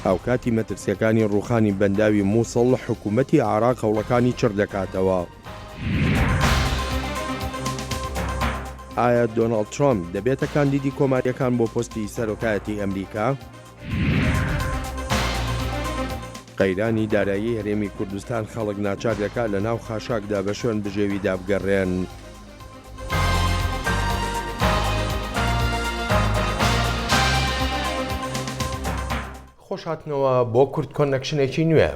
ئەو کاتی مەترسیەکانی ڕووخانی بەنداوی مووسڵ حکوومەتی عێراق هەوڵەکانی چڕ دەکاتەوە. ئایا دۆناڵد ترامپ دەبێتە کاندیدی کۆماریەکان بۆ پۆستی سەرۆکایەتی ئەمریکا؟ قەیرانی دارایی هەرێمی کوردستان خەڵک ناچار دەکات لە ناو خاشاکدا بە شوێن بژێویدا بگەڕێن. خۆش هاتنەوە بۆ کورد کۆنەکشنێکی نوێ.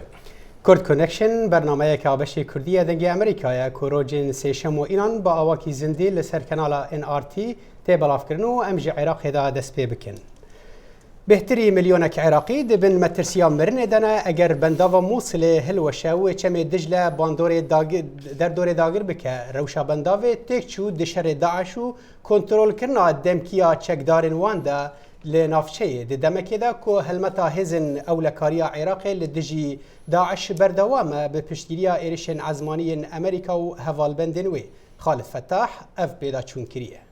کورد کۆنەکشن بەرنامەیەکە بەشی کوردیە دەنگی ئەمریکایە کۆڕۆژین سێشەم و ئیران بە ئاواکی زیندی لەسەر کەناڵە NRT تێبەڵافکردن و ئەمژی عێراقیدا دەست پێ بکەن. بهتری ملیۆنێک عێراقی دەبن مەترسیا مرنێ دەنا ئەگەر بەنداوە مووسڵێ هەلوەشە و چەمێ دژ لە دەردۆرێ داگر بکە ڕەوشە بەنداوێ تێک چوو دشەرێ داعش و کۆنترۆلکردنا دەمکیا چەکدارن واندا لە ناوچەیە دەمەکێدا کۆ هەلمەتا هێزن ئەو لە کاریە عێراقی لە دژی داعش بەردەوامە بە پشتگیریە ئێریشên عەزمانیên ئەمریکا و هەڤالبەندên wê خالد فتاح ئەف پێدا چوون کریە.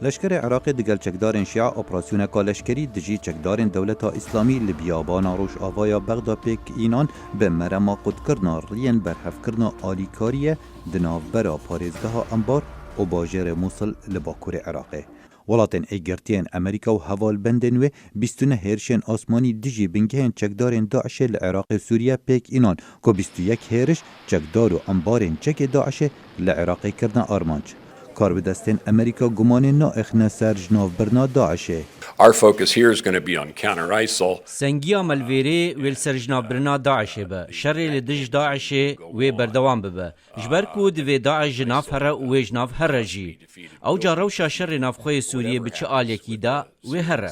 لشکر عراقی دگل چکدارن شیعه اپراسیونکا لشکری دجی چکدارن دولتا اسلامی لبیابانا روش آوایا بغدا پیک اینان به مرما قدکرنا رین برحف کرنا آلیکاریه دناوبرا پارێزگەها انبار و باجر مووسڵ لباکور عراقی. ولاتن ایگرتین امریکا و هەڤالبەندên wê بیستونه هێرشên آسمانی دژی بنگehên çekdarên Daişê li Iraqê Sûriye pêk înan ku 21 hêriş çekdar û ambarên çekê Daişê li Iraqê kirine armanc. کاربدستین امریکا گمانê naexne ser ji navbirina Daişê. Our focus here is going to be on counter-ISIL. سنگیا ملویری ویل سرجنابرنا داعش به شر لدج داعش و بردوام به جبر کو د داعش جناف هر و جناف هر جی او جاروشا شر نافخوی سوریه بچ آلیکی دا و هر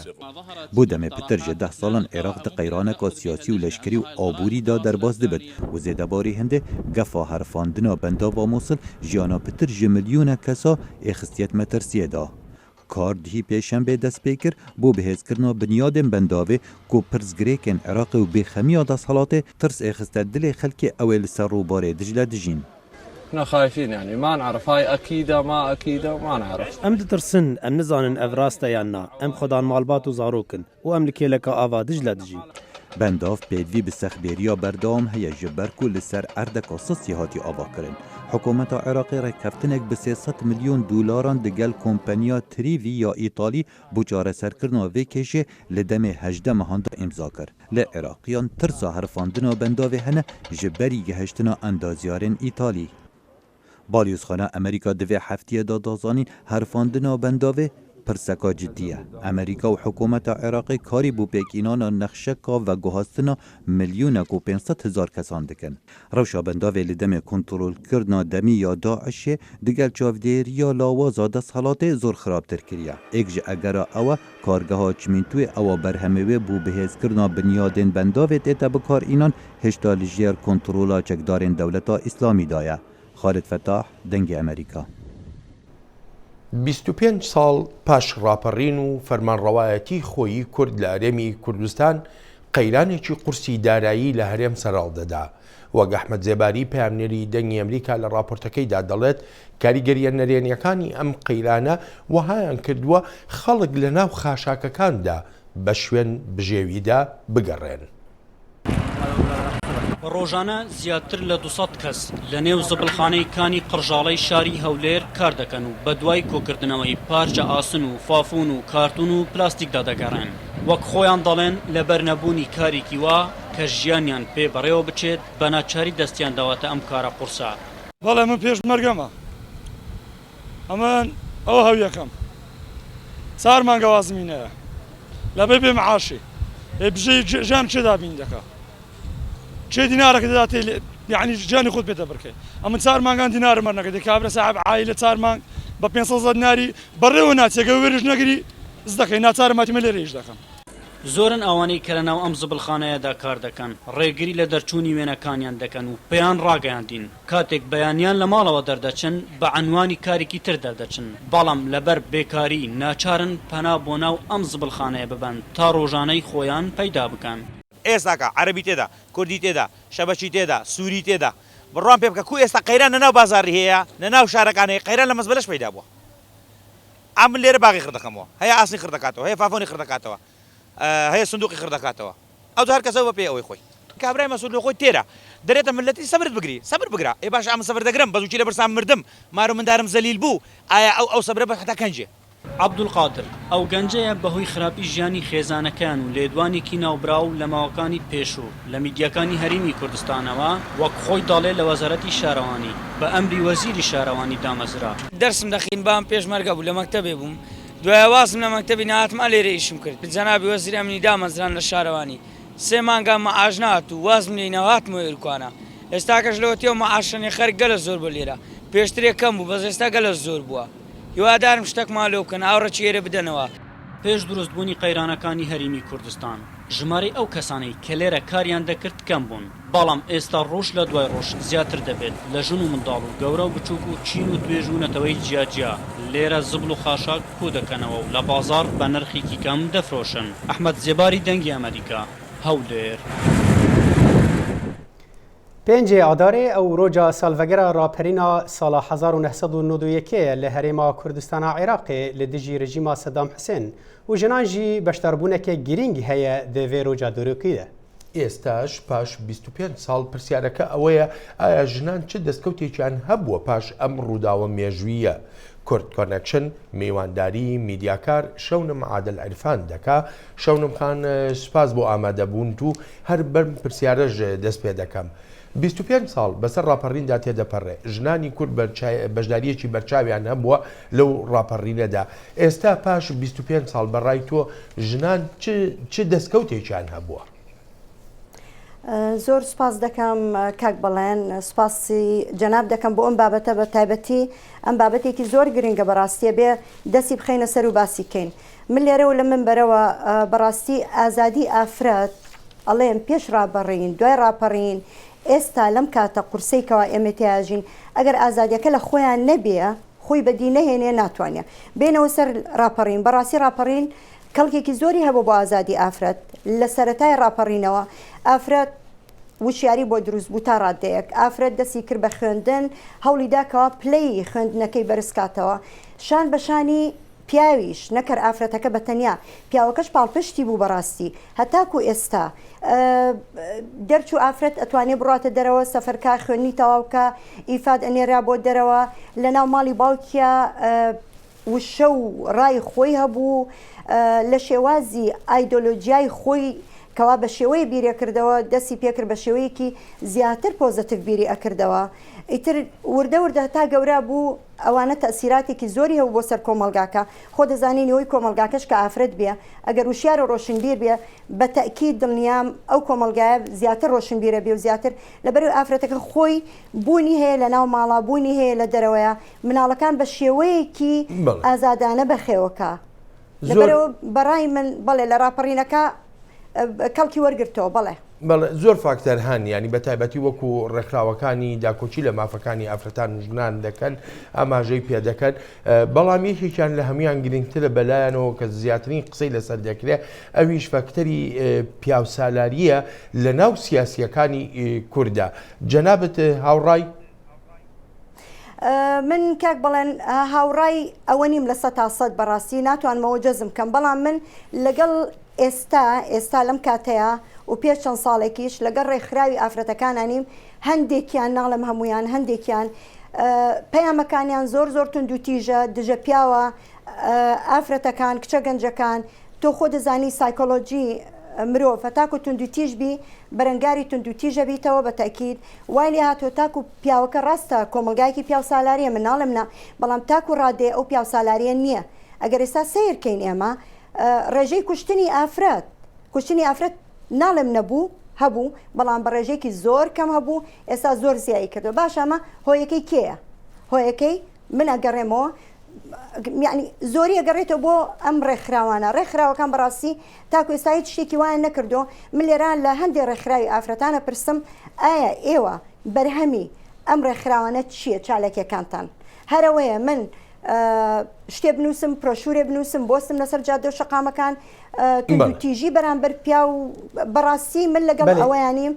بودم پتر 10 سالان عراق د قیرانک سیاسی و لشکری و آبوری دا درباز دبد و زیده باری هنده گفا حرفاندنا بندا و مووسڵ جیانا پتر میلیون کسا اخستیت مترسیه دا. کار دهی پیشنبه دست پیکر بو بهزکرنا بنیادن بنداوه کو پرزگریکن عراق و بخمیا دست حالاته ترس اخسته دل خلک اول سر رو باره دجله دجین. احنا خايفين يعني ما نعرف هاي اكيده ما اكيده ما نعرف. ام دترسن ام نزانن افراستا يانا ام خدان مالبات و زاروكن و ام لكيلك آوا دجله دجي. بنداف پیدوی به سخبیریا بردام هیا جبر کو لسر اردک اساسی هاتی آوا کرن. حکومت عراقی رکفتنک به 300 میلیون دلاران دگل کمپانیا تریوی یا ایتالی بوچاره سرکرنا و کشه لدم 18 مهانده امضا کرد. لعراقیان ترسا حرفاندنا بنداوی هنه جبری گهشتنا اندازیارن ایتالی. بالیوزخانه امریکا دوی هفتیه دادازانین حرفاندنا بنداوی پرسکا جدیه. امریکا و حکومت عراقی کاری بو پیکینانا نخشکا و گوهاستنا میلیونک و 500,000 کسان دکن. روشا بنداوی لدم کنترول کردنا دمی یا داعشه دگل چاودیر یا لاوازا دست حالات زور خراب تر کریه. اگج اگرا اوه کارگه ها چمینتوی اوه برهموی بو بهز کردنا بنیادین بنداوی تیتا بکار اینان هشتا لجیر کنترولا چکدارین دولتا اسلامی دایه. خالد فتاح دنگ امریکا. 25 ساڵ پاش ڕاپەڕین و فەرمانڕەوایەتی خۆیی کورد لە هەرێمی کوردستان قەیرانێکی قورسی دارایی لە هەرێم سەرهەڵدەدا. وەک ئەحمەد زێباری پەیامنێری دەنگی ئەمریکا لە ڕاپۆرتەکەیدا دەڵێت کاریگەریە نەرێنیەکانی ئەم قەیرانە وەهایان کردووە خەڵک لە ناو خاشاکەکاندا بە شوێن بژێویدا بگەڕێن. ڕۆژانە زیاتر لە 200 کەس لە نێو زبڵخانەیەکانی قڕژاڵەی شاری هەولێر کار دەکەن و بە دوای کۆکردنەوەی پارچە ئاسن و فافون و کارتون و پلاستیکدا دەگەڕێن. وەک خۆیان دەڵێن لە بەرنەبوونی کارێکی وا کە ژیانیان پێ بەڕێوە بچێت بە ناچاری دەستیان داواتە ئەم کارە قورسە. بەڵێ من پێش مەرگەمە ئەمن ئەوە هەویەکەم 4 مانگەوازمینەیە لەبێ بێ معاشی بژێ ژیان چێدا بین دەکە چه دینارك داتي يعني جاني خود بيتا بركي اما صار ما كان دينار مرنا كده كابر صاحب عائله صار ما ب 500 ديناري بريونا تيغورج نغري زدكينا صار ما تملي ريج دكم زۆرن ئەوانەی کە لەناو ئەم زبڵخانەیەدا کار دەکەن ڕێگری لە دەرچوونی وێنەکانیان دەکەن و پێیان ڕاگەیاندین کاتێک بەیانیان لە ماڵەوە دەردەچن بە عنوانی کارێکی تر دەردەچن بەڵام لەبەر بێکاری ناچارن پەنا بۆ ناو ئەم زبڵخانەیە ببەن تا ڕۆژانەی خۆیان پەیدا بکەن. ئێستاکە عەرەبی تێدا کوردی تێدا شەبەچی تێدا سووری تێدا بڕوان پێ بکە کو ئێستا قەیران لەناو بازاڕی هەیە لەناو شارەکانەیە قەیران لە مەزبەلەش پەیدا بووە ئەم لێرە باغی خڕ دەکەمەوە هەیە ئاسنی خڕ دەکاتەوە هەیە فافۆنی خڕ دەکاتەوە هەیە سندوقی خردەکاتەوە ئەو هەر کەسەوە بە پێ ئەوەی خۆی کابرای مەسئول لە خۆی تێرە دەرێتە ملەتی سەبرت بگری سەبر بگرە ئێ باش ئەم سەبر دەگرم بەزووکی لە بەرسام مردم مار و مندارم زەلیل بوو ئایا ئەو سەبرە بە حتا کەنجێ عەبدولقادر ئەو گەنجەیە بەهۆی خراپی ژیانی خێزانەکان و لێدوانێکی ناوبراو لە ماوەکانی پێشوو لە میدیەکانی هەرێمی کوردستانەوە وەک خۆی دەڵێ لە وەزارەتی شارەوانی بە ئەمری وەزیری شارەوانی دامەزرا دەرسم دەخین بام پێشمەرگە بوو لە مەکتەبێ بووم دوای وازم لە مەکتەبی نهاتما لێرە ئیشم کرد جەنابی وەزیری ئەمنی دامەزران لە شارەوانی 3 مانگە مەعاش نهات و وازم لێی نەهاتمەوە ئێرکوانە ئێستاکەش لەوەتیەوە مەعاشەنێ خەرک گەلە زۆر بە لێرە پێشترێ کەم بوو بەس ئێستا گەلە زۆر بووە هیوادارم شتێکمان لێو بکەن ئاوڕەکی ئێرە بدەنەوە پێش دروستبوونی قەیرانەکانی هەرێمی کوردستان ژمارەی ئەو کەسانەی کە لێرە کاریان دەکرد کەم بوون بەڵام ئێستا ڕۆژ لە دوای ڕۆژ زیاتر دەبێت لە ژن و منداڵ و گەورە و بچووک و چین و توێژ و نەتەوەی جیاجیا لێرە زبل و خاشاک کو دەکەنەوە و لە بازار بە نرخێکی کەم دەفرۆشن ئەحمەد زێباری دەنگی ئەمریکا هەولێر پێنجێ ئادارێ ئەو ڕۆژە سالڤەگەرە ڕاپەرینا ساڵە 1991 لە هەرێما کوردستانە عێراقێ لە دژی رژیما سەدام حسێن و ژنان ژی بەشداربوونێکی گرنگ هەیە دەوێ ڕۆژە دۆرۆکیدا ئێستاش پاش 25 ساڵ پرسیارەکە ئەوەیە ئایا ژنان چ دەستکەوتێکیان هەبووە پاش ئەم ڕووداوە مێژوویە کورد کۆنەکشن میوانداری میدیاکار شەونم عادل عرفان دەکا شەونم خان سوپاس بۆ ئامادەبوون و هەر بەرم پرسیارەش دەست پێ دەکەم 25 ساڵ بەسەر ڕاپەڕیندا تێدەپەڕێ ژنانی کورد بەشداریەکی بەرچاویان هەبووە لەو ڕاپەڕینەدا ئێستا پاش 25 ساڵ بەڕای تۆ ژنان چ دەستکەوتێکیان هەبووە زۆر سپاس دەکەم کاک بەڵێن سپاسی جەناب دەکەم بۆ ئەم بابەتە بە تایبەتی ئەم بابەتێکی زۆر گرنگە بەڕاستیە بێ دەستی بخەینە سەر و باسی کەین من لێرەوە لە من بەرەوە بەڕاستی ئازادی ئافرەت ئەڵێم پێش ڕابەڕین دوای ڕاپەڕین ئێستا لەم کاتە قورسەیەوە ئێمە تیاژین ئەگەر ئازادیەکە لە خۆیان نەبێ خۆی بەدی نەهێنێ ناتوانێت بێنەوە سەر ڕاپەڕین بەڕاستی ڕاپەڕین کەڵکێکی زۆری هەبوو بۆ ئازادی ئافرەت لە سەرەتای ڕاپەڕینەوە ئافرەت وشیاری بۆ دروست بوو تا ڕادەیەک ئافرەت دەستی کرد بە خوێندن هەوڵی داکەوە پلەی خوێندنەکەی بەرزکاتەوە شان بەشانی پیاویش نەکەر ئافرەتەکە بە تەنیا پیاوەکەش پاڵپشتی بوو بەڕاستی هەتاکو ئێستا دەرچوو ئافرەت ئەتوانێت بڕاتە دەرەوە سەفەرکە خوێنی تەواوکە ئیفاد ئەنێرا بۆ دەرەوە لە ناو ماڵی باوکیە وشە و ڕای خۆی هەبوو لە شێوازی ئایدۆلۆجیای خۆی کەوا بە شێوەیە بیرێکردەوە دەستی پێکرد بە شێوەیەکی زیاتر پۆزتیڤ بیری ئەکردەوە ئیتر وردە وردە تا گەورە بوو ئەوانە تەسیراتێکی زۆری هەبوو بۆ سەر کۆمەلگاکە خۆ دەزانین ئەوەی کۆمەلگاکەش کە ئافرەت بێ ئەگەر وشیارە ڕۆشنبیر بێ بە تەکید دڵنیام ئەو کۆمەلگایە زیاتر ڕۆشنبیرە بێ و زیاتر لەبەر ئافرەتەکە خۆی بوونی هەیە لە ناو ماڵا بوونی هەیە لە دەرەوەیە مناڵەکان بە شێوەیەکی ئازادانە بەخێوەکە لەبەرەوە بەڕای من بەڵێ لە ڕاپەڕینەکە کەڵکی وەرگرتەوە بەڵێ زۆر فاکتەر هەن ینی بە تایبەتی وەکو ڕێکخراوەکانی داکۆچی لە مافەکانی ئافرەتان و ژنان دەکەن ئاماژەی پێ دەکەن بەڵام یەکێکیان لە هەمویان گرنگترە بەلایەنەوە کە زیاترین قسەی لەسەر دەکرێت ئەویش فەکتەری پیاوسالاریە لە ناو سیاسیەکانی کووردا جەنابەت هاوڕای من کاک بڵێن هاوڕای ئەوە نیم لە 100% بەڕاستی ناتوانمەوە جەزم کەم بەڵام من لەگەڵ ئێستا لەم کاتەیە و پێش چەند ساڵێکیش لەگەڵ ڕێکخراوی ئافرەتەکانانیم هەندێکیان ناڵم هەمویان هەندێکیان پەیامەکانیان زۆر زۆر تونند و تیژە دژە پیاوە ئافرەتەکان کچە گەنجەکان تۆ خۆ دەزانی سایکۆلۆجی مرۆڤ تاکو تونند و تیژبی بەرەنگاری تونند و تیژە بیتەوە بە تاکید وای لێ هاتۆ تاکو پیاوەکە ڕاستە کۆمەلگایەکی پیاو سالاریە من ناڵم نا بەڵام تاکو ڕادێ ئەو پیاو سالاریە نییە ئەگەر ئێستا سیرکەین ئێمە ڕێژەی کوشتنی ئافرەت ناڵم نەبوو هەبوو بەڵام بە ڕێژێکی زۆر کەم هەبوو ئێستا زۆر زیایی کردو باش ئەمە هۆیەکەی کێیە هۆیەکەی من ئەگەڕێمەوە یعنی زۆری ئەگەڕێتەوە بۆ ئەم ڕێکخراوانە ڕێکخراوەکان بەڕاستی تاکو ئێستا هیچ شتێکی وایە نەکردو من لێران لە هەندێک ڕێکخراوی ئافرەتانە پرسم ئایا ئێوە بەرهەمی ئەم ڕێکخراوانە چییە چالێکیەکانتان هەرەوەیە من شتێ بنووسم پرۆشورێ بنووسم بۆستم لەسەر جادە و شەقامەکان تیژی بەرامبەر پیا و بەڕاستی من لەگەڵ ئەوەیانیم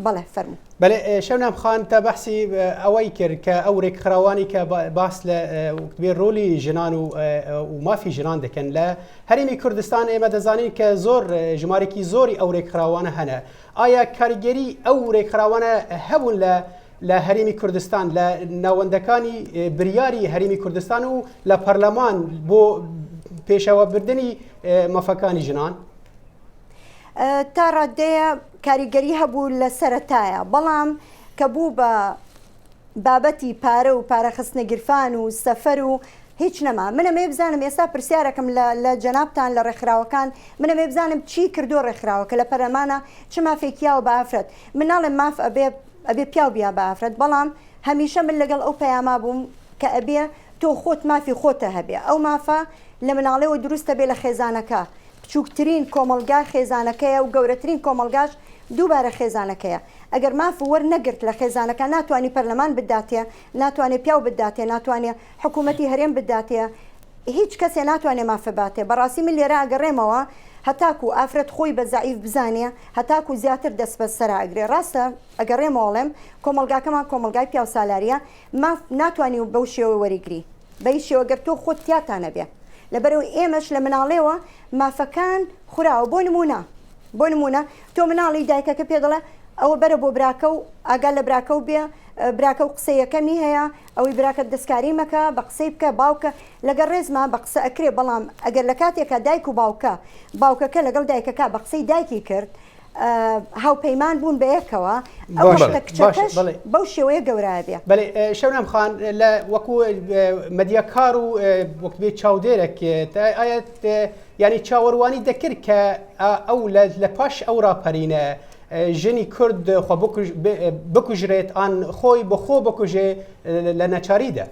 بەڵێ فەرموو. بەێ شەونام خان تا بەحسی ئەوەی کرد کە ئەو ڕێکخراوانی کە باس لە بێ ڕۆلی ژنان و مافی ژنان دەکەن لە هەرێمی کوردستان ئێمە دەزانین کە زۆر ژمارێکی زۆری ئەو ڕێکخراوانە هەنە. ئایا کاریگەری ئەو ڕێکخراوانە هەبوون لە هەرێمی کوردستان لە ناوەندەکانی بریاری هەرێمی کوردستان و لە پەرلەمان بۆ پێشەوەبردننی مەفەکانی ژنان؟ تا ڕادەیە کاریگەری هەبوو لە سەرەتایە، بەڵام کە بوو بە بابەتی پارە و پارەخستنە گیرفان و سەفەر و هیچ نەما. منەمێ بزانم ئێستا پرسیارەکەم لە جەنابتان لە ڕێکخراوەکان، منەمێ بزانم چی کردو ڕێکخراوە کە لە پەرلەمانە چ مافێکیاوە بە ئافرەت. من ناڵێم ماف ئەبێ پیاو بیا بە ئافرەت، بەڵام هەمیشە من لەگەڵ ئەو پەیاما بووم کە ئەبێ تۆ خۆت مافی خۆتە هەبێ. ئەو مافە لە مناڵێەوە دروستە بێ لە خێزانەکە، بچووکترین کۆمەلگا خێزانەکەیە و گەورەترین کۆمەلگاش دووبارە خێزانەکەیە. ئەگەر ماف وەرنەگرت لە خێزانەکە ناتوانانی پەرلەمان بداتێ، ناتوانێت پیاو بداتێ، ناتوانێت حکوومەتی هەرێم بداتێ، هیچ کەسێ ناتوانێت مافە باتێ. بەڕاستی من لێرە ئەگەڕێمەوە هەتاکو ئافرەت خۆی بە زعیف بزانێ، هەتاکو زیاتر دەست بە سەراگرێ. ڕاستە ئەگەڕێمەوەڵێم کۆمەلگاکەمان کۆمەلگای پیاو سالاریە، ماف ناتوانانی بەو شێوە وەریگری بەی شێوەگەر تۆ خۆت تیاتانە بێ. لەبەرەوە ئێمەش لە مناڵێەوە مافەکان خوراوە. بۆ نمونە تۆ مناڵی دایکەکە پێ دەڵێ ئەوە بەرە بۆ براکە و ئاگال لە براکە و بێ، براکە و قسەیەکەمی هەیە، ئەوەی براکە دەستکاری مەکە، بە قسەی بکە، باوکە لەگەڵ ڕێزما بە قسە ئەکرێ. بەڵام ئەگەر لە کاتێکە دایک و باوکەکە لەگەڵ دایکەکە بە قسەی دایکی کرد، هاوپەیمان بوون بە یەکەوە، ئەو کچەکەش بەو شێوەیە گەورایە بێ. بەڵێ شەونام خان لە وەکو مەدیەکار و وەکبێ چاودێرێک ئاەت ینی چاوەڕوانی دەکرد کە ئەو لە پاش ئەو ڕاپەرینە ژنی کورد خۆ بکوژرێت ئان خۆی بەخۆ بکوژێ لە نەچاریدا.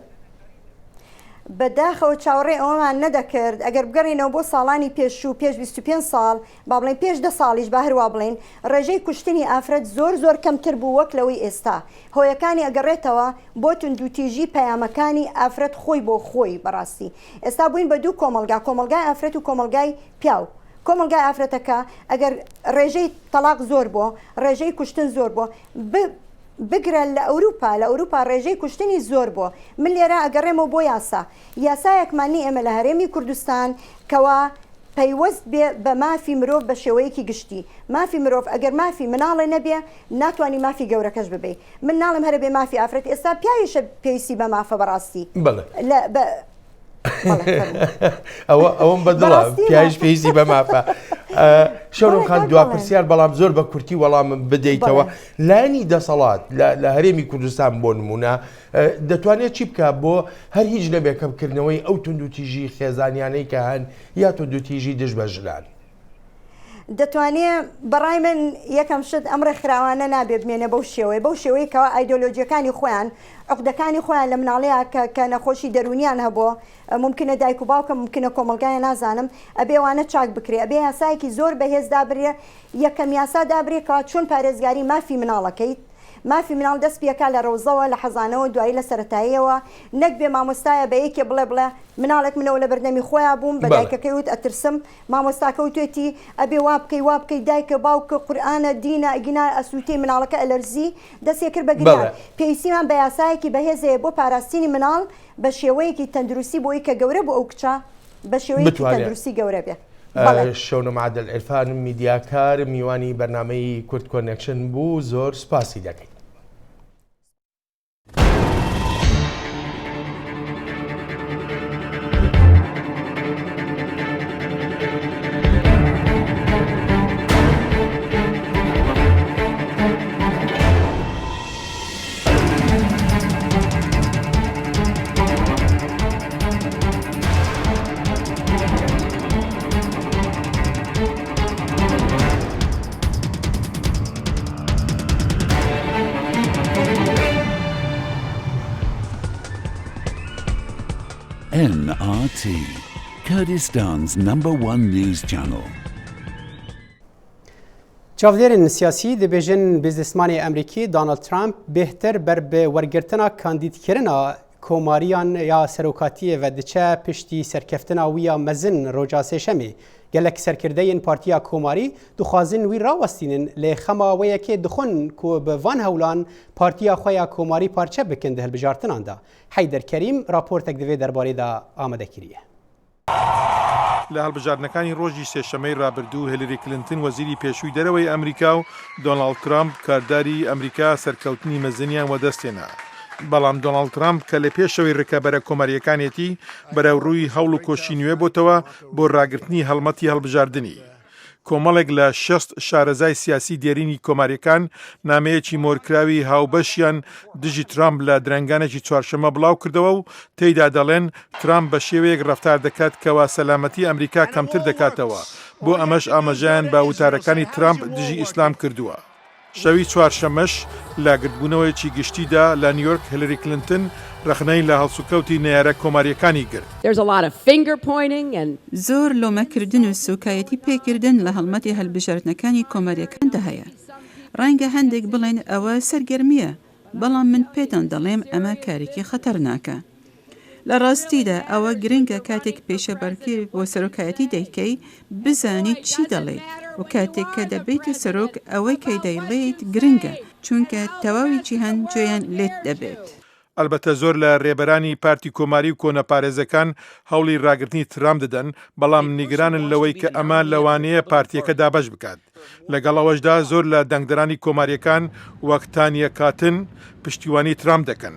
بەداخەوە چاوەڕێ ئەومان نەدەکرد. ئەگەر بگەڕینەوە بۆ ساڵانی پێش و پێش 25 ساڵ با بڵێن پێش 10 ساڵیش با هەروە بڵێن ڕێژەی کوشتنی ئافرەت زۆر کەمتر بوو وەک لەوەی ئێستا. هۆیەکانی ئەگەڕێتەوە بۆ توندوتیژی پەیامەکانی ئافرەت خۆی بۆ خۆی. بەڕاستی ئێستا بووین بە دوو کۆمەلگای ئافرەت و کۆمەلگای پیاو. کۆمەلگای ئافرەتەکە ئەگەر ڕێژەی تەلاق زۆر بۆ، ڕێژەی کوشتن زۆر بۆ، بگرە لە ئەوروپا ڕێژەی کوشتنی زۆر بۆ. من لێرە ئەگەڕێمەوە بۆ یاسایەکمانی ئێمە لە هەرێمی کوردستان کەوا پەیوەست بێ بە مافی مرۆڤ بە شێوەیەکی گشتی. مافی مرۆڤ ئەگەر مافی مناڵێ نەبێ ناتوانانی مافی گەورەکەش ببێ. من ناڵم هەرە بێ مافی ئافرەت. ئێستا پیاویشە پێویستی بە مافە بەڕاستی. ئەوەم بەدڵە پیاش پێویستی بە مافە. شەونم خان دوا پرسیار بەڵام زۆر بە کورتی وەڵام بدەیتەوە. لایەنی دەسەڵات لە هەرێمی کوردستان بۆ نمونە دەتوانێت چی بکە بۆ هەر هیچ نەبێ کەمکردنەوەی ئەو توندوتیژی خێزانیانەی کە هەن یا توندوتیژی دژ بە ژنان؟ دەتوانێت بەڕای من یەکەم شت ئەم ڕێکخراوانە نابێ بمێنە بەو شێوەیە کەەوە ئایدۆلۆجیەکانی خۆیان عقدەکانی خۆیان لە مناڵەیە کە نەخۆشی دەرونیان هەبووە، ممکنە دایک و باوکە ممکنە کۆمەلگایە نازانم ئەبێوانە چاک بکرێ، ئەبێ یاسایەکی زۆر بەهێز دابرێ، یەکەم یاسا دابرێکەوە چۆن پارێزگاری مافی مناڵەکەیت. مافی مناڵ دەست پێکا لە ڕۆزەوە لە حەزانەوە دوایی لە سەرەتاییەوە، نەک بێ مامۆستایە بە یەکێ بڵێ مناڵێک منەوە لە بەردەمی خۆیان بووم بە دایکەکەی وت ئەترسم، مامۆستاکە وتێتی ئەبێ وا بکەی دایکە باوکە قورئانە دینە ئەگینا ئەسووتەی مناڵەکە ئەلەرزی دەستێ کرد بە گریان. پێویستیمان بە یاسایەکی بەهێزەیە بۆ پاراستنی مناڵ بە شێوەیەکی تەندروستی بۆی کە گەورە بۆ ئەو کچە بە شێوەیەکی تەندروستی گەورە بێ. شەونم عادل عرفانم میدیاکار میوانی بەرنامەی کورد کۆنێکشن بوو، زۆر سپاسی دەکەین. NRT, Kurdistan's #1 news channel. چاودێرن سیاسی دەبێژن بیزنسمانی ئەمریکی دۆناڵد ترامپ بهتر بەر بە وەرگرتنا کاندیدکردنا کۆماریان یا سەرۆکاتیە و دچە پشتی سەرکەفتنا ویە مەزن ڕۆژا سێشەمێ gelek serkirdeyên Partiya Komarî dixwazin wî rawestînin lê xema weyekê dixwin ku bi van hewlan Partiya xwe ya Komarî parçe bikin di hilbijartinan da. Heyder Kerîm raportek divê derbarê de amade kiriye. لە هەڵبژاردنەکانی ڕۆژی سێشەمەی ڕابردوو هیلری کلنتن وەزیری پێشووی دەرەوەی ئەمریکا و دۆناڵد ترامپ کارداری ئەمریکا سەرکەوتنی مەزنیان وەدەستێنا. بەڵام دۆناڵد ترامپ کە لە پێشەوەی ڕکەبەرە کۆماریەکانێتی بەرەو ڕووی هەوڵ و کۆشی نوێ بۆتەوە بۆ ڕاگررتنی هەڵمەتی هەڵبژاردننی. کۆمەڵێک لە 6 شارەزای سیاسی دێرینی کۆماریەکان نامەیەکی مۆرکراوی هاوبەشیان دژی ترامپ لە درەنگانێکی چوارشەمە بڵاو کردەوە و تێیدا دەڵێن ترامپ بە شێوەیەک ڕەفتار دەکات کەوا سەلامەتی ئەمریکا کەمتر دەکاتەوە بۆ ئەمەش ئاماژەیان با وتارەکانی ترامپ دژی ئیسلام کردووە. شەوی چوارشەمەش لە گرتبوونەوەیکی گشتیدا لە نیویۆرک هیلری کلنتن ڕخنەی لە هەڵسوکەوتی نێرە کۆماریەکانی گرت. زۆر لۆمەکردن و سوکایەتی پێکردن لە هەڵمەتی هەڵبژاردنەکانی کۆماریەکاندا هەیە. ڕەنگە هەندێک بڵێن ئەوە سەرگەرمیە، بەڵام من پێتان دەڵێم ئەمە کارێکی خەتەرناکە. لە ڕاستیدا ئەوە گرنگە کاتێک پێشەبەرکی بۆ سەرۆکایەتی دەیکەی بزانیت چی دەڵێت و کاتێک کە دەبێتە سەرۆک ئەوەی کەی دەیڵێیت گرنگە چونکە تەواوی جیهان گوێیان لێت دەبێت. ئەلبەتە زۆر لە ڕێبەرانی پارتی کۆماری و کۆنەپارێزەکان هەوڵی ڕاگررتنی ترام دەدەن بەڵام نیگرانن لەوەی کە ئەمە لەوانەیە پارتیەکە دابەش بکات. لەگەڵەوەشدا زۆر لە دەنگدەرانی کۆماریەکان وەک تانیە کاتن پشتیوانی ترام دەکەن.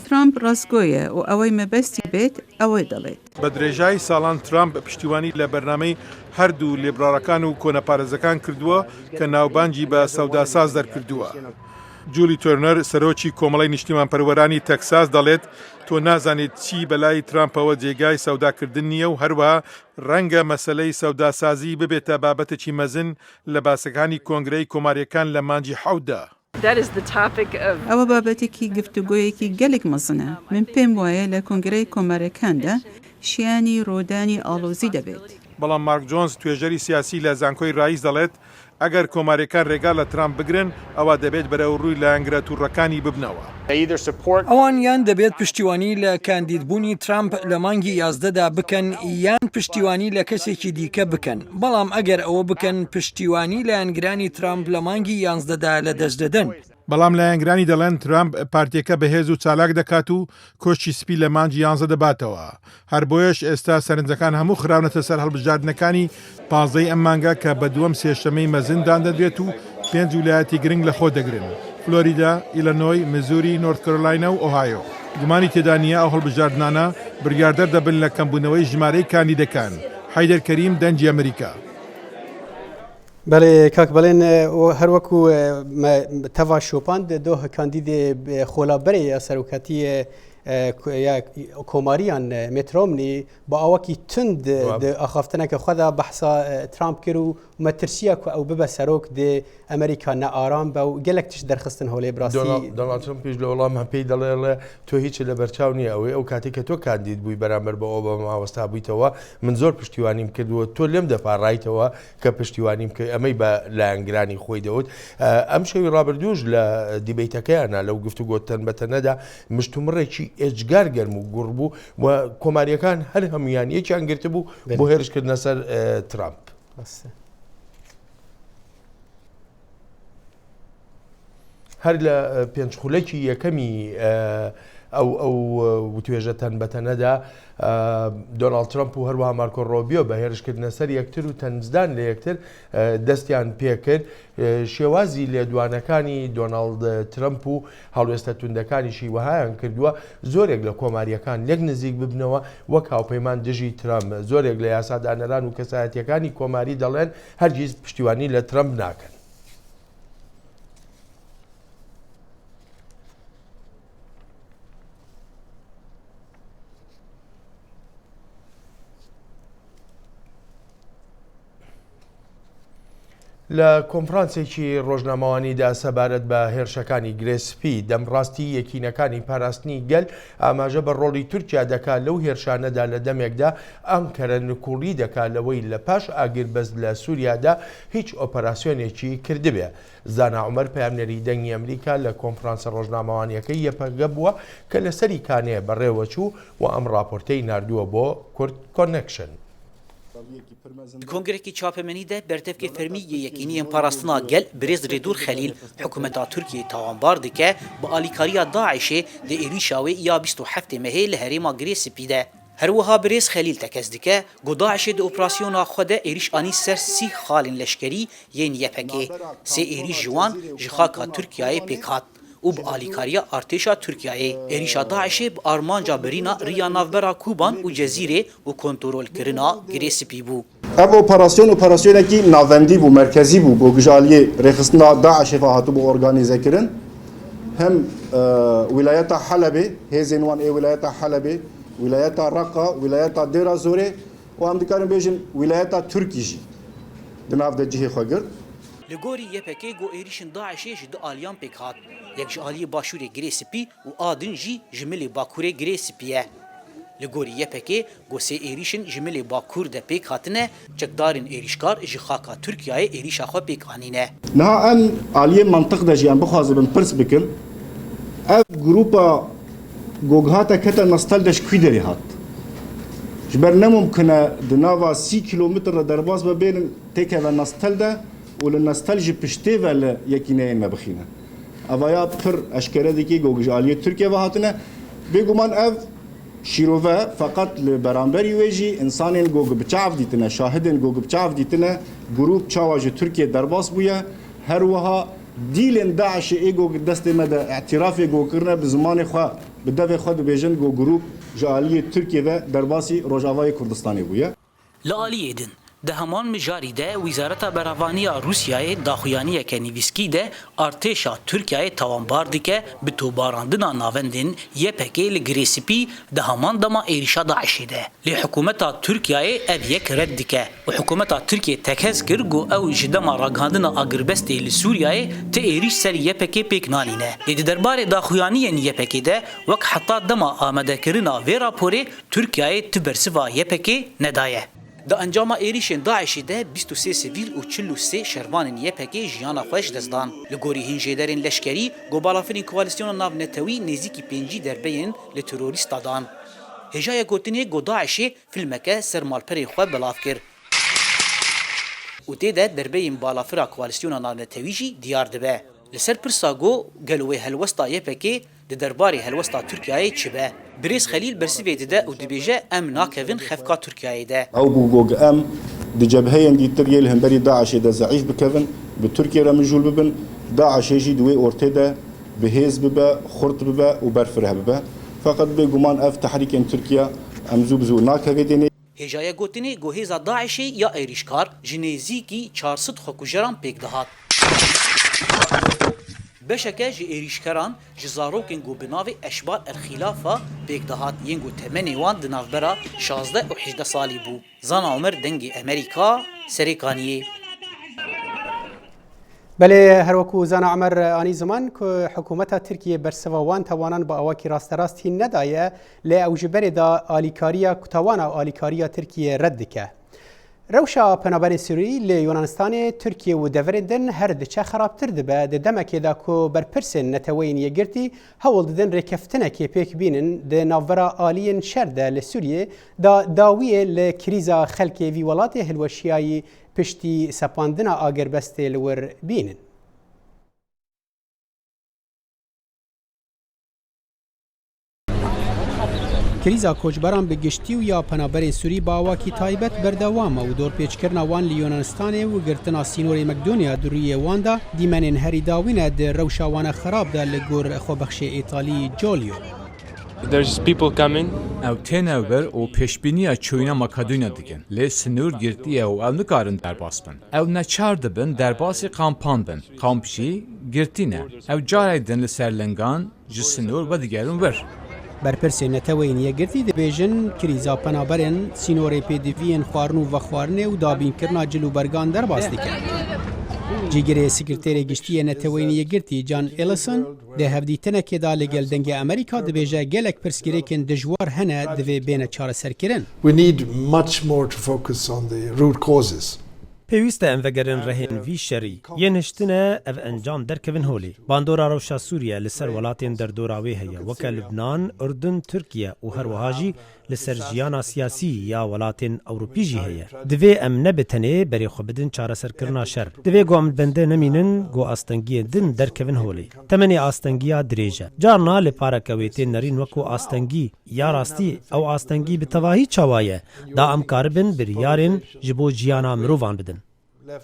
ترامپ ڕاستگۆیە و ئەوەی مەبەستی بێت ئەوەی دەڵێت. بە درێژای ساڵان ترامپ پشتیوانی لە بەرنامەی هەردوو لێبراڕەکان و کۆنەپارێزەکان کردووە کە ناوبانجی بە سەوداساز دەرکردووە. جولی تۆرنەر سەرۆکی کۆمەڵی نیشتیمان پەروەرانی تەکساس دەڵێت تۆ نازانێت چی بەلای ترامپەوە جێگای سەوداکردن نییە و هەروەها ڕەنگە مەسلەی سەوداسازی ببێتە بابەتێکی مەزن لە باسەکانی کۆنگرەی کۆماریەکان لە مانجی حەوتدا. ئەوە بابەتێکی گفتوگۆیەکی گەلێک مەزنە. من پێم وایە لە کۆنگرەی کۆماریەکاندا شیانی ڕۆدانی ئاڵۆزی دەبێت. بەڵام مارک جۆنس توێژەری سیاسی لە زانکۆی ڕایز دەڵێت ئەگەر کۆماریەکان ڕێگا لە ترامپ بگرن ئەوە دەبێت بەرەو ڕووی لە ئەنگرە تووڕەکانی ببنەوە. ئەوان یان دەبێت پشتیوانی لە کاندیدبوونی ترامپ لە مانگی 11دا بکەن یان پشتیوانی لە کەسێکی دیکە بکەن. بەڵام ئەگەر ئەوە بکەن پشتیوانی لە ئەنگرانی ترامپ لە مانگی 11دا لە دەست دەدەن. بەڵام لە ئەنگرانی دەڵێن ترامپ پارتیەکە بەهێز و چالاک دەکات و کۆشتی سپی لە مانجی 11 دەباتەوە. هەر بۆیەش ئێستا سەرنجەکان هەموو خراونەتە سەر هەڵبژاردنەکانی 15 ئەم مانگە کە بە دووەم سێشەمەی مەزندان دەدرێت و 5 ویلایەتی گرنگ لە خۆ دەگرن. فلۆریدا، ئیلەنۆی، میزوری، نۆرت کارۆلاینا و ئۆهایۆ. گومانی تێدا نیە ئەو هەڵبژاردنانە بریاردەر دەبن لە کەمبوونەوەی ژمارەی کاندیدەکان. حەیدەر کەریم، دەنجی ئەمریکا. بەڵێ کاک بەڵێن هەروەکو تەوا شۆپاند دۆ کاندیدێ خۆلابەرێ یا سەرۆکەتی کۆماریان مترۆمنی بە ئەوەکی تند ئاخافتنەکە خۆدا بەحسا ترامپ کرد و مەترسیە کو ئەو ببە سەرۆک دێ ئەمریکا نەئارام بە و گەلێک تش دەرخستن هەولێ بڕاستی دۆناڵد ترامپ پیش لە وەڵام پێی دەڵێ تۆ هیچ لە بەرچاو نیە ئەوەی ئەو کاتێک کە تۆ کاندید بووی بەرامبەر بە ئەو بە ماوەستا بوویتەوە من زۆر پشتیوانیم کردووە تۆ لێم دەپاڕایتەوە کە پشتیوانیم کرد ئەمەی بە لایەنگرانی خۆی دەوت. ئەم شەوی ڕابردووش لە دیبیتەکەیانە لەو گفتوگۆ تەنبەتەنەدا مشتومڕێکی ئێجگار گەرم و گوڕ بوو و کۆماریەکان هەر هەمویان یەکیان گرتە بوو بۆ هێرشکردنە سەر ترامپ. هەر لە پێنجخولەکی یەکەمی ئەو وتوێژە تەنبەتەنەدا دۆناڵد ترامپ و هەروەها مارکۆ ڕۆبیۆ بە هێرشکردنە سەر یەکتر و تەنزدان لە یەکتر دەستیان پێکرد. شێوازی لێدوانەکانی دۆناڵد ترامپ و هەڵوێستە توندەکانیشی وەهایان کردووە زۆرێک لە کۆماریەکان لێک نزیک ببنەوە وەک هاوپەیمان دژی ترامپ. زۆرێک لە یاسادانەران و کەسایەتیەکانی کۆماری دەڵێن هەرگیز پشتیوانی لە ترامپ ناکەن. لە کۆنفرانسێکی ڕۆژنامەوانیدا سەبارەت بە هێرشەکانی گرێسپی دەمڕاستی یەکینەکانی پاراستنی گەل ئاماژە بە ڕۆڵی تورکیا دەکات لەو هێرشانەدا لە دەمێکدا ئەنکەرە نکوڵی دەکات لەوەی لە پاش ئاگربەست لە سووریادا هیچ ئۆپەراسیۆنێکی کردبێ. زانا عومەر پەیامنەری دەنگی ئەمریکا لە کۆنفرانسە ڕۆژنامەوانیەکەی یەپەگە بووە کە لەسەری کانەیە بەڕێوەچوو و ئەم راپۆرتەی ناردووە بۆ کورد کۆنێکشن. کنگرێکی چاپەمەنیدا بەردەفکە فەرمی یەکینیان پاراستنا گەل برێز ڕێدور خەلیل حکوومەتا تورکیە تاوانبار دکە بە ئالیکارییا داعشێ دە عێریشاوێ یا 27 مەهەیە لە هەرێما گرێسپیدا. هەروەها برێز خەلیل تەکەس دکە گۆ داعشێ دە ئۆپراسیۆنا خۆدا عێریشانی سەر 30 خاڵین لەشکەری یەن یەپەکێ سێ عێریش جوان ji xaka Tirkiyeyê pêk hat û bi alîkariya artêşa Tirkiyeyê êrîşa Daişê bi armanca birîna riya navbera Kuban û Cezîrê û kontrolkirina Girêspî bû. Ev operasyonekî navendî bû merkezî bû bo gijaliyê rêxistina Daişê hatibû organize kirin hem wilayeta Helebê hêzên wan ê wilayeta Helebê wilayeta Raqqa wilayeta Dêra Zorê û em dikarin bêjin wilayeta Tirkî jî di nav de cihê xwe girt. Li gorî yepekê got êrişên Daişê ji du aliyan pêk hat. Yek ji aliyê Başûrê Girêspî û a din jî ji milê Bakurê Girêspî ye. Li gorî yepekê got sê êrişin ji milê Bakur de pêk hatine, çekdarên êrişkar ji xaka Tirkiyeyê êrişa xwe pêk anîne. Niha em aliyê mantiq de jî em bixwazibin pirs bikin. Ev grupa goghata kete nastel de ji kwî derê hat. Ji ber nemumkine di nava 30 kilometre derbas bibêrin têkeve nastel de û li nastel ji piştê ve li yekîneyên me bixîne. Evaya pir eşkere dikê gog ji aliyê Tirkiye ve hatine. Bêguman ev şîrove feqet li beramberî wê jî insanên gog bi çav dîtine, şahidên gog bi çav dîtine, grup çawa ji Tirkiye derbas bûye. Her wiha dîlên Daişê ê gog destê me de etirafê gogkirine bi zimanê xwe bi devê xwe dibêjin got grup ji aliyê Tirkiye ve derbasî Rojavayê Kurdistanê bûye. Li aliyê din di heman mijarî de Wîzareta Beravaniya Rûsyayê daxuyaniyeke nivîskî de artêşa Tirkiyeyê tawanbar dike bi tûbarandina navendên YPG li Girêspî di heman dema êrişa Daişê de. Lê hikûmeta Tirkiyeyê ev yek red dike û hikûmeta Tirkiye tekez kir got ew ji dema ragihandina agirbestê li Sûriyeyê ti êriş ser YPG pêk nanîne. Lê di derbarê daxuyaniyên YPG de wek heta dema amedekirina vê raporê Tirkiyeyê ti bersiva YPG nedaye. Di encama êrişên Daişê de 23 sivîl û 43 şervanên YPG jiyana xwe ji dest dan. Li gorî hîn jêderên leşkerî gobalafirên koalîsyona navnetewî nêzîkî 5 derbeyên li terorîsta dan. Hêjaya gotinê got Daişê filmeke ser malperên xwe belav kir. Û tê de derbeyên balafira koalîsyona navnetewî jî diyar dibe. Li ser pirsa got gelo wê helwesta YPG di derbarê helwesta Tirkiyeyê çi be? Birêz Xelîl bersivê dide û dibêje em nakevin xefka Tirkiyeyê de. Ew bû gog em di cebheyên dîtir yê li hemberî Daişê de zeîf bikevin, bi Tirkiye re mijûl bibin, Daişê jî di wê ortê de bihêz bibe, xurt bibe û berfireh bibe. Feqet bêguman ev tehrîkên Tirkiye em zû bi zû nakeve dêne. Hêjaya gotinê got hêza Daişê ya êrîşkar ji nêzîkî 400 xwekujeran pêk dihat. Beşeke ji êrîşkeran ji zarokên got bi navê Eşbar el-Xîlafa pêk dihat yên got temenê wan di navbera 16 û 18 salî bû. Zana Umer dengê Amerîka serê kaniyê. Belê her wekû Zana Umer anî ziman ku hikûmeta Tirkiye berseva wan tawanan bi awakî rasterastî nedaye lê ew ji berê da alîkariya tawana alîkariya Tirkiye red dike. Rewşa penaberên Sûrî lê Yunanistanê Tirkiye û deverên din her diçe xerabtir dibe di demekê de ku berpirsên neteweyên yekgirtî hewl didin rêkeftinekê pêk bînin di navbera aliyên şer de li Sûriyê da dawiyê li krîza xelkê vî welatê hilweşiyayî piştî sepandina agirbestê li wir bînin. Krîza koçberan bi giştî û ya penaberên Sûrî bi awakî taybet berdewam û dorpêçkirina wan li Yunanistanê û girtina sînorê Makedonya di rûyê wan da dîmenên herî dawîne di rewşa wan xerab da li gor xwebexşê Îtalî Giulio. There's people coming. Ew têne wir û pêşbîniya çûyîna Makedonya dikin. Lê sinûr girtiye û ew nikarin derbas bin. Ew neçar dibin derbasî kampan bin. Kamp jî girtîne. Ew carê din li ser lingan ji sinûr ve digerin wir. Berpirsên neteweyên yekgirtî dibêjin krîza penaberên sînorê pêdiviyên xwarin û vexwarinê û dabînkirina cil û bergan derbas dikin. جیگەرێ سکرتێری گشتیە نەتەوەینی یەکگرتی جان ئێلسن دە هەڤدیتنەکێدا لەگەڵ دەنگی ئەمریکا دەبێژە گەلێک پرسگیرێکن دژوار هەنە دەوێ بێنە چارەسەرکردن. We need much more to focus on the root causes. پێویستە ئەم vەگەرن ڕەهێنوی شەڕی یەن هشتنە ئەv ئەنجام دەرکەون هۆلێ باندۆرا ڕەوشا سووریا لەسەر وڵاتێن دەردۆراوێ هەیە وەکە لبنان، ئوردن، تورکیا و هەروەهاژی لەسەر ژیانە سیاسی یا وڵاتێن ئەوروپیژی هەیە. دەوێ ئەم نەبتەنێ بەرێخۆ بدن چارەسەرکردنا شەر. دەوێ گۆمەندبەندە نەمینن گۆ ئاستەنگیە دن دەرکەون هۆلێ. تەمەنی ئاستەنگیا درێژە. جارنا لە پارەکەوێتێن نەرین وەکو ئاستەنگی یا ڕاستی ئەو ئاستەنگی بتەواهی چاوایە دا ئەم کاربن بریارێن ji بۆ ژیانە مرۆڤان بدن.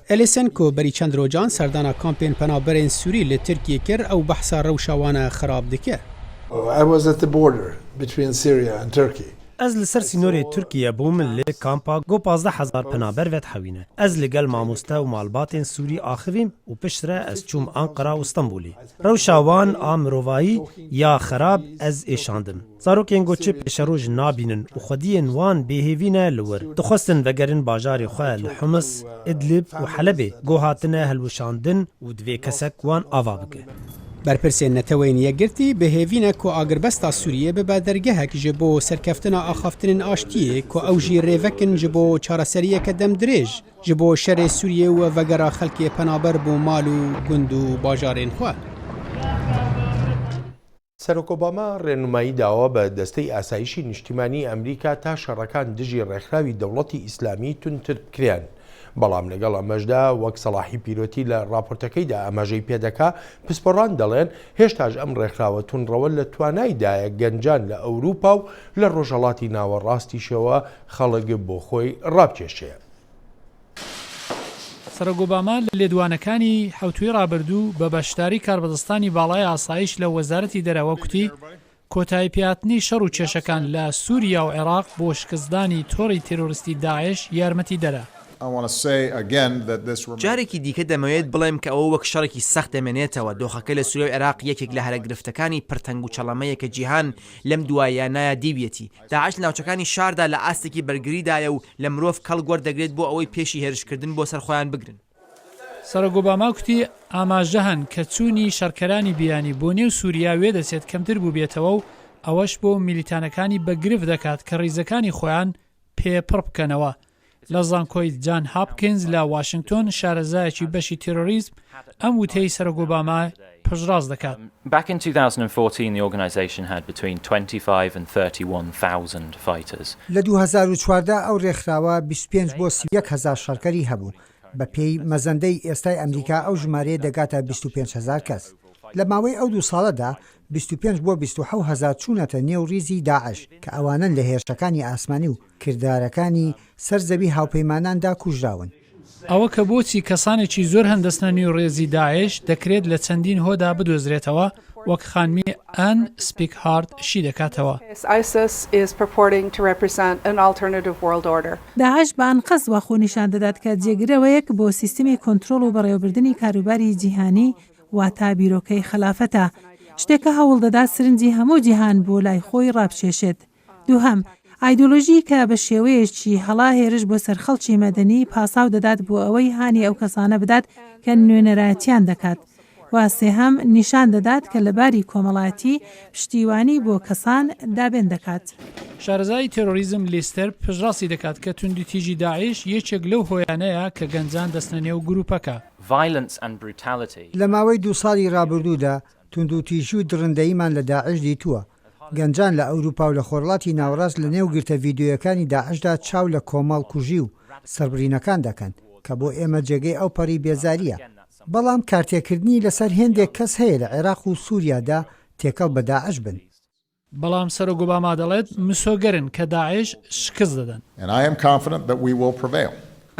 ئەلیسن کۆ بەری چەند ڕۆژان سەردانا کامپێن پەنابەرێن سووری لە تورکیە کرد ئەو بەحسا ڕەوشاوانە خراپ دکە. I was at the border between Syria and Turkey. Ez li ser sînorê Tirkiye bûm lê kampa got 15,000 penaber vedhewîne. Ez li gel mamoste û malbatên Sûrî axivîm û piştre ez çûm Ankara û Stenbolê. Rewşa wan a mirovayî ya xerab ez êşandim. Zarokên goçê pêşeroj nabînin û xwediyên wan bêhêvîne li wir. Dixwestin vegerin bajarê xwe li Humus, Idlib û Helebê got hatine helwişandin û divê kesek wan ava bike. بەرپرسێن نەتەوەین یەکگرتی بەهێڤینە کۆ ئاگربەستا سووریە ببە دەرگەهێک ji بۆ سەرکەفتنا ئاخافتنên ئاشتیە کۆ ئەو ژی ڕێڤەکن ji بۆ چارەسەریەکە دەم درێژ ji بۆ شەرê سووریە و vegera xelkê penaber bû mal û gund û bajarên xwe. سەرۆک ئۆباما ڕێنمایی داوە بە دەستەی ئاسایشی نیشتیمانی ئەمریکا تا شەڕەکان دژی ڕێکخراوی دەوڵەتی ئیسلامی تونتر بکرێن. بەڵام لەگەڵ ئەمەشدا وەک سەلاحی پیرۆتی لە راپۆرتەکەیدا ئەماژەی پێدەکا پسپۆڕان دەڵێن هێشتاش ئەم ڕێکخراوە تونڕەوە لە توانایدایە گەنجان لە ئەوروپا و لە ڕۆژهەڵاتی ناوەڕاستیشەوە خەڵک بۆ خۆی ڕابکێشەیە. سەرۆک ئۆباما لە لێدوانەکانی حوتوی ڕابردوو بە بەشداری کاربەدەستانی باڵای ئاسایش لە وەزارەتی دەرەوە کوتی کۆتایی پیاتنی شەڕ و کێشەکان لە سووریا و عێراق بۆ شکستدانی تۆڕی تێرۆریستی داعش یارمەتی دەرە. جارێکی دیکە دەمەوێت بڵێم کە ئەوە وەک شەڕێکی سەخت دەمێنێتەوە دۆخەکە لە سووریا و عێراق یەکێک لە هەرەگرفتەکانی پرتەنگ و چەڵەمەیەکە جیهان لەم دوایانایە دیوێتی داعش لە ناوچەکانی شاردا لە ئاستێکی بەرگریدایە و لە مرۆڤ کەڵ گوەردەگرێت بۆ ئەوەی پێشی هێرشکردن بۆ سەرخۆیان بگرن. سەرۆک ئۆباما کوتی ئاماژە هەن کە چوونی شەڕکەرانی بیانی بۆ نێو سووریا وێ دەچێت کەمتر بوو بێتەوە و ئەوەش بۆ میلیتانەکانی بەگرف دەکات کە ڕیزەکانی خۆیان پێپڕ بکەنەوە. لە زانکۆی جان هاپکینز لە واشنگتن شارەزایەکی بەشی تێرۆریزم ئەم وتەی سەرۆک ئۆباما پشتڕاست دەکات. Back in 2014 the organisation had between 25 and 31,000 fighters. لە 2014 ئەو ڕێکخراوە 25 بۆ 31,000 شەڕکەری هەبوو. بە پێی مەزەندەی ئێستای ئەمریکا ئەو ژمارەیە دەگاتە 25,000 کەس. لە ماوەی ئەو 2 ساڵەدا 25 بۆ 27,000 چوونەتە نێو ریزی داعش کە ئەوانن لە هێرشەکانی ئاسمانی و کردارەکانی سەرزەوی هاوپەیماناندا کوژراون. ئەوە کە بۆچی کەسانێکی زۆر هەندەستنە نێو ڕێزی داعش دەکرێت لە چەندین هۆدا بدۆزرێتەوە وەک خانمی ئەن سپیک هارد شی دەکاتەوە. داعش بە ئەنقەس وا خۆنیشان دەدات کە جێگرەوەیەک بۆ سیستمی کۆنتترۆل و بەڕێوەبردننی کاروباری جیهانی واتا بیرۆکەی خلافەتە شتێکە هەوڵ دەدا سرنجی هەموو جیهان بۆ لای خۆی ڕابچێشێت. دووهەم ئایدۆلۆژی کە بە شێوەیەکی هەڵا هێرش بۆ سەرخەڵکی مەدەنی پاساو دەدات بۆ ئەوەی هانی ئەو کەسانە بدات کە نوێنەرایەتیان دەکات. واسێهەم نیشان دەدات کە لەباری کۆمەڵایەتی پشتیوانی بۆ کەسان دابێن دەکات. شارەزای تێرۆریزم لیستەر پژڕاستی دەکات کە توندوتیژی داعش یەکێک لەو هۆیانەیە کە گەنجان دەستنە نێو گروپەکە. لە ماوەی 2 ساڵی ڕابردوودا توندوتیژی و درڕندەیمان لە داعش دیتووە. گەنجان لە ئەوروپا و لە خۆرڵاتی ناوەڕاست لە نێو گرتە ڤیددیۆیەکانی داعشدا چاو لە کۆمەڵ کوژی و سەربڕینەکان دەکەن کە بۆ ئێمە جێگەی ئەو پەڕی بێزاریە. بەڵام کارتێکردنی لەسەر هێندێک کەس هەیە لە عێراق و سووریادا تێکەڵ بە داعش بن. بەڵام سەرۆک ئۆباما دەڵێت مسۆگەرن کە داعش شکست دەدەن.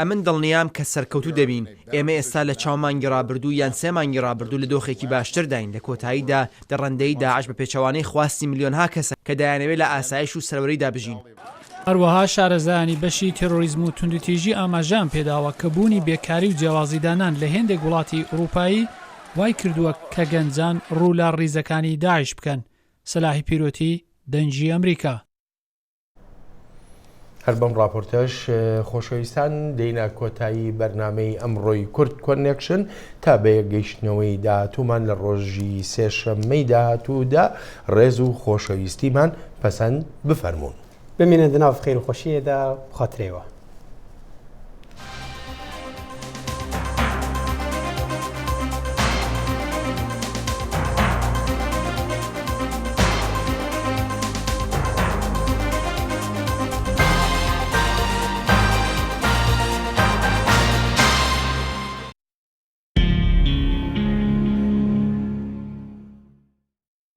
ئەمن دڵنیام کە سەرکەوتو دەبین ئێمە ئێستا لە چاومانگی ڕابردوو یان 3 مانگی ڕابردوو لە دۆخێکی باشتر داین لە کۆتاییدا دەڕەندەی داعش بە پێچەوانەی خواستی میلیۆنها کەسە کە دەیانەوێت لە ئاسایش و سەرەوەریدا بژین. هەروەها شارەزایانی بەشی تێرۆریزم و توندوتیژی ئاماژان پێداوە کە بوونی بێکاری و جیاوازیدانان لە هێندێک وڵاتی ئوروپایی وای کردووە کە گەنجان ڕوو لە ڕیزەکانی داعش بکەن. سەلاحی پیرۆتی دەنجی ئەمریکا. هەر بەم راپۆرتەش خۆشەویستان دەینە کۆتایی بەرنامەی ئەمڕۆی کورد کۆنێکشن تا بە یەکگەیشتنەوەی داهاتوومان لە ڕۆژی سێشەممەی داهاتوودا ڕێز و خۆشەویستیمان پەسەند بفەرمونون بمینە دناو خێر و خۆشیەدا خاترێەوە.